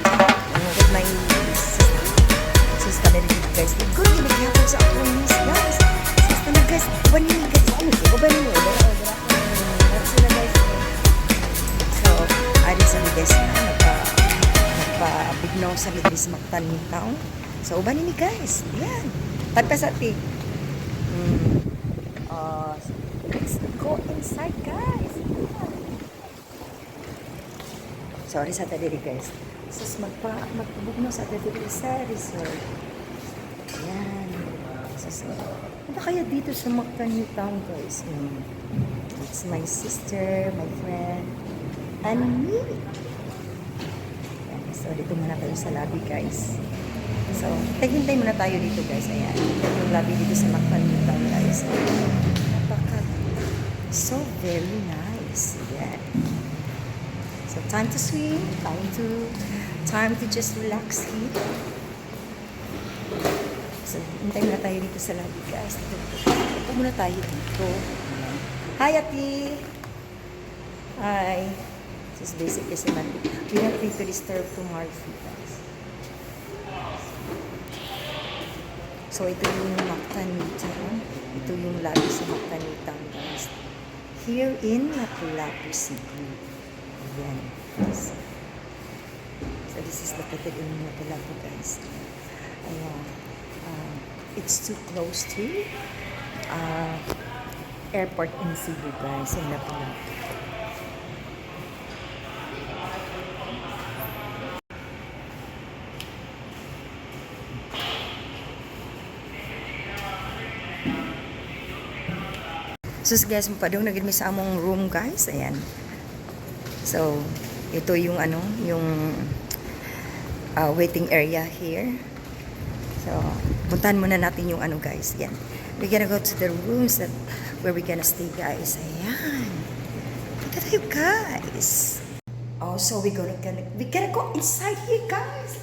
With my sister na rin guys. Good, nag-yapag sa ako news guys. Sister na guys, banin guys. Ano ko ba ninyo? Sila guys. So, ari sa guys na nagpa-bignaw sa Midris Mactan town. So, uban ni guys. Yan. Tagpa sa ti. Let's go inside guys. Sorry sa tadiri guys. Sus magpabugno sa tadiri sa resort. Yan. Sus, ano kaya dito sa Mactan town guys? It's my sister, my friend, and me. Yan. So dito muna tayo sa lobby guys. So, hintay muna tayo dito guys. Ayan. Yung lobby dito sa Mactan town guys. So very nice. Yeah. So time to swim, time to just relax here. So hintay muna tayo dito sa lobby guys. Ito muna tayo dito. Hi Ati. Hi. This is basic kasi man. We don't need to disturb to Marfie guys. So ito yung Mactan town. Ito yung lobby sa Mactan town guys. Here in Lapu-Lapu City. Ayan. So this is located in Lapu-Lapu guys. Ayan. It's too close to airport in Cebu guys, in Lapu-Lapu. So guys, mapadong na gid mi sa among room guys. Ayan. So, ito yung yung waiting area here. So, puntahan muna natin yung guys. Yan. We're gonna go to the rooms where we're gonna stay guys. Ayan. Punta tayo guys. Oh, so we gonna go inside here guys.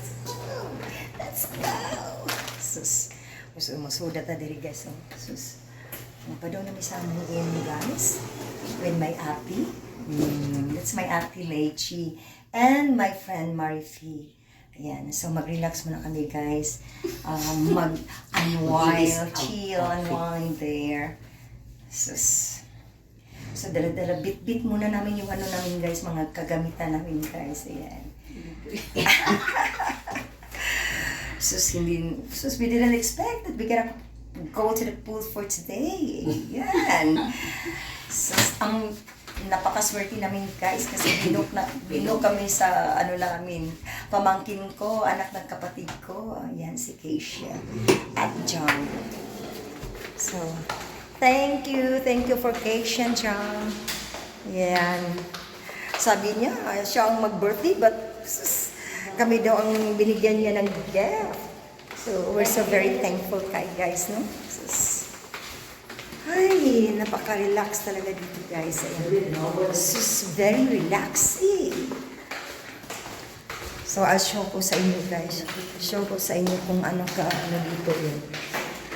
Let's go. Sus. Masuda ta diri guys. So, sus. Napadaw namin sa aming room guys. With my auntie. That's my auntie Lechi. And my friend Marifie. Ayan. So mag-relax muna kami guys. Mag-unwind. Chill, unwind there. So dala-dala bit-bit muna namin yung namin guys. Mga kagamitan namin guys. Ayan. We didn't expect that we gonna go to the pool for today. Yan. So, ang napakaswerte namin guys kasi binok kami sa namin. Pamangkin ko, anak ng kapatid ko. Ayan, si Keisha at John. So, thank you for Keisha and John. Yan. Sabi niya, siya ang mag-birthday but kami daw ang binigyan niya ng gift. So, we're so very thankful kay guys, no? Ay, napaka-relax talaga dito guys. Ayan. This is very relaxing. So, I'll show ko sa inyo guys. Show ko sa inyo kung dito yun.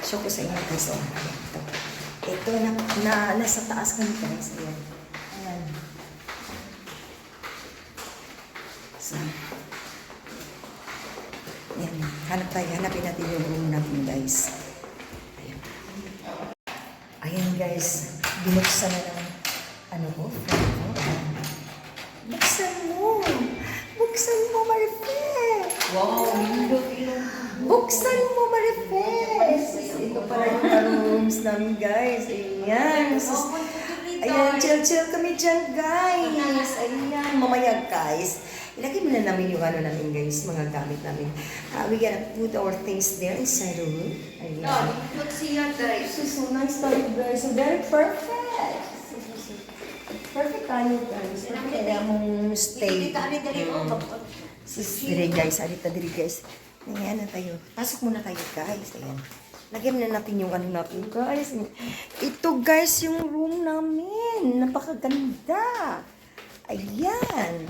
Show ko sa inyo guys. Oh, ito nasa taas kami guys. Ayan. Ayan. So, yan. Hanapin natin yung room natin guys. Ayan. Ayan guys. Binuksan na ng friend ko. Buksan mo Marifel. Wow, buksan mo Marifel. Ito pala yung rooms namin guys. Ayan. Ayan, chill kami dyan guys. Ayan, mamaya guys. Ilagay muna namin yung namin guys, mga gamit namin. We gotta put our things there inside the room. Ayan. Look, see that guys. So nice tayo guys. So very perfect. Perfect tayo guys. Perfect kaya mong stay. Diri guys, alita diri guys. Ayan na tayo. Pasok muna tayo guys. Ayan. Lagyan na natin yung natin guys. Ito guys yung room namin. Napakaganda. Ayan.